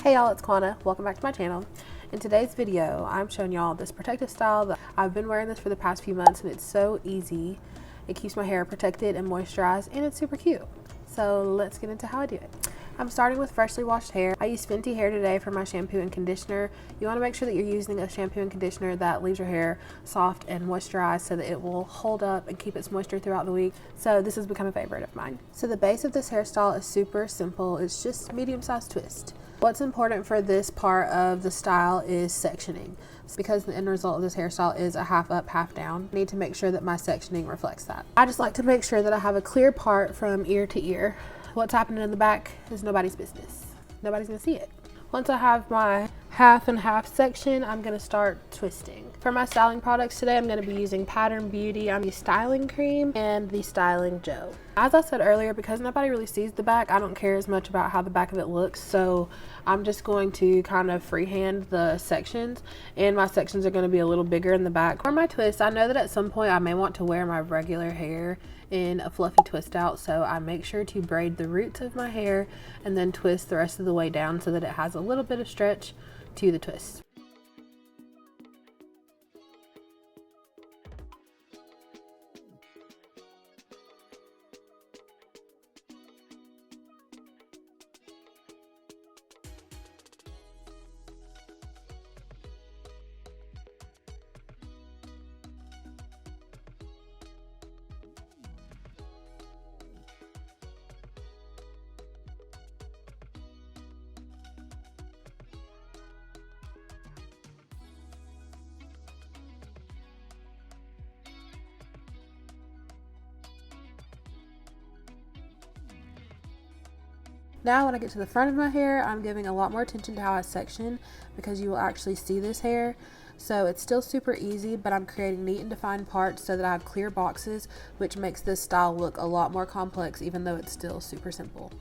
Hey y'all, it's Quanna. Welcome back to my channel. In today's video, I'm showing y'all this protective style that I've been wearing this for the past few months and it's so easy. It keeps my hair protected and moisturized and it's super cute. So let's get into how I do it. I'm starting with freshly washed hair. I use Fenty hair today for my shampoo and conditioner. You want to make sure that you're using a shampoo and conditioner that leaves your hair soft and moisturized so that it will hold up and keep its moisture throughout the week. So this has become a favorite of mine. So the base of this hairstyle is super simple. It's just medium-sized twist. What's important for this part of the style is sectioning. Because the end result of this hairstyle is a half up, half down, I need to make sure that my sectioning reflects that. I just like to make sure that I have a clear part from ear to ear. What's happening in the back is nobody's business. Nobody's gonna see it. Once I have my half and half section, I'm gonna start twisting. For my styling products today, I'm gonna be using Pattern Beauty. I'm using styling cream and the styling gel. As I said earlier, because nobody really sees the back, I don't care as much about how the back of it looks. So I'm just going to kind of freehand the sections, and my sections are gonna be a little bigger in the back. For my twist, I know that at some point I may want to wear my regular hair in a fluffy twist out, so I make sure to braid the roots of my hair and then twist the rest of the way down so that it has a little bit of stretch to the twist. Now when I get to the front of my hair, I'm giving a lot more attention to how I section because you will actually see this hair. So it's still super easy, but I'm creating neat and defined parts so that I have clear boxes, which makes this style look a lot more complex even though it's still super simple.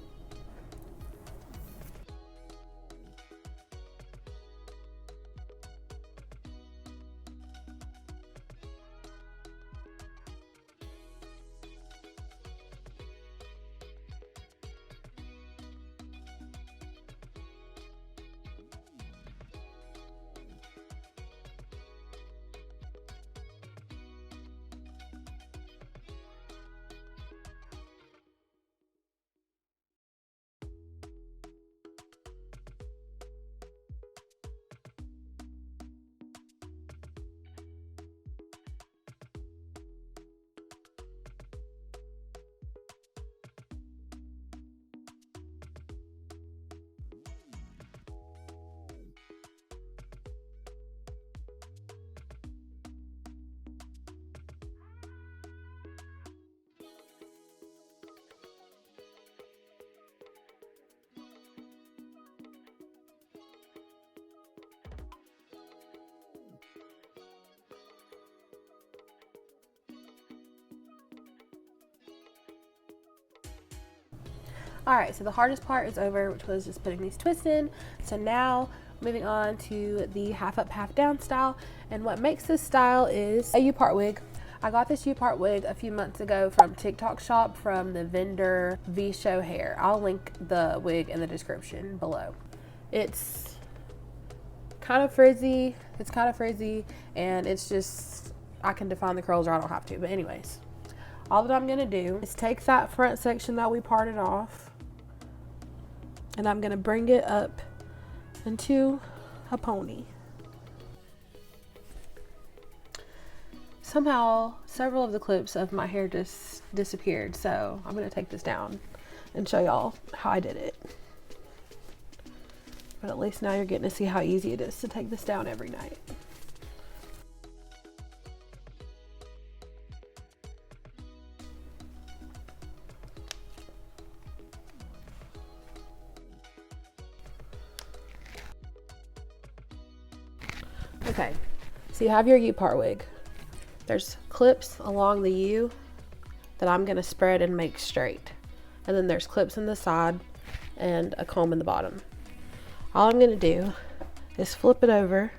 Alright, so the hardest part is over, which was just putting these twists in. So now, moving on to the half up, half down style. And what makes this style is a U-part wig. I got this U-part wig a few months ago from TikTok shop from the vendor VSHOW hair. I'll link the wig in the description below. It's kind of frizzy, and it's just, I can define the curls or I don't have to, but anyways. All that I'm gonna do is take that front section that we parted off, and I'm gonna bring it up into a pony. Somehow, several of the clips of my hair just disappeared, so I'm gonna take this down and show y'all how I did it. But at least now you're getting to see how easy it is to take this down every night. Okay, so you have your U-part wig. There's clips along the U that I'm gonna spread and make straight. And then there's clips in the side and a comb in the bottom. All I'm gonna do is flip it over,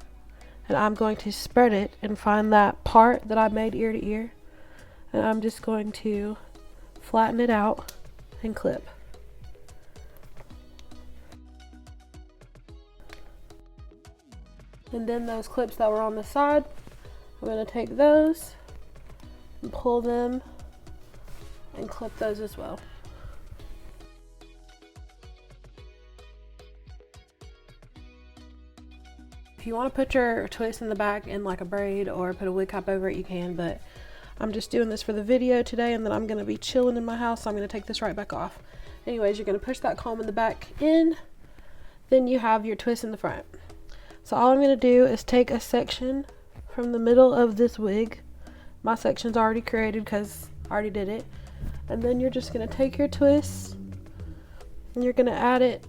and I'm going to spread it and find that part that I made ear to ear, and I'm just going to flatten it out and clip. And then those clips that were on the side, I'm going to take those and pull them and clip those as well. If you want to put your twist in the back in like a braid or put a wig cap over it, you can, but I'm just doing this for the video today, and then I'm going to be chilling in my house, so I'm going to take this right back off. Anyways, you're going to push that comb in the back in, then you have your twist in the front. So all I'm going to do is take a section from the middle of this wig. My section's already created because I already did it. And then you're just going to take your twist and you're going to add it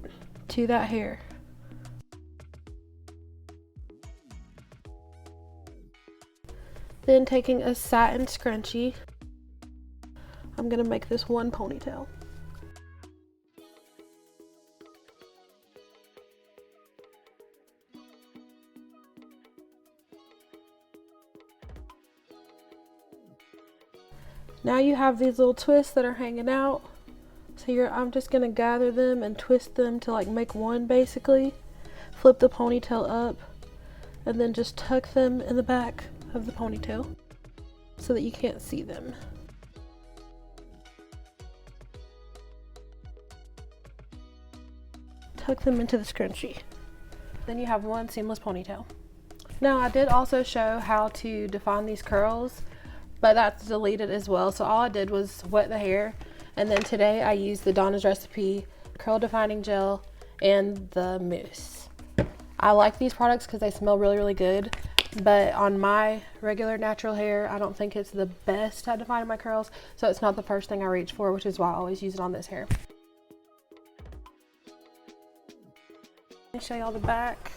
to that hair. Then taking a satin scrunchie, I'm going to make this one ponytail. Now you have these little twists that are hanging out. So I'm just going to gather them and twist them to like make one basically. Flip the ponytail up and then just tuck them in the back of the ponytail so that you can't see them. Tuck them into the scrunchie. Then you have one seamless ponytail. Now I did also show how to define these curls, but that's deleted as well. So all I did was wet the hair, and then today I used the Donna's Recipe curl defining gel and the mousse. I like these products because they smell really, really good. But on my regular natural hair, I don't think it's the best at defining my curls, so it's not the first thing I reach for, which is why I always use it on this hair. Let me show y'all the back.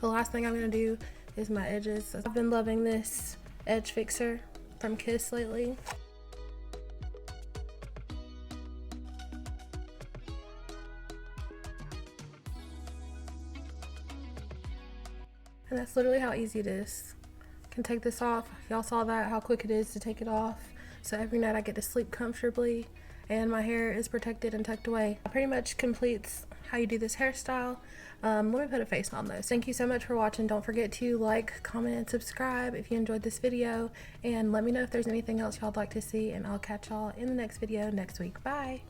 The last thing I'm going to do is my edges. I've been loving this edge fixer from Kiss lately. And that's literally how easy it is. Can take this off. Y'all saw that, how quick it is to take it off. So every night I get to sleep comfortably and my hair is protected and tucked away. It pretty much completes how you do this hairstyle. Let me put a face on those. Thank you so much for watching. Don't forget to like, comment, and subscribe if you enjoyed this video. And let me know if there's anything else y'all would like to see, and I'll catch y'all in the next video next week. Bye!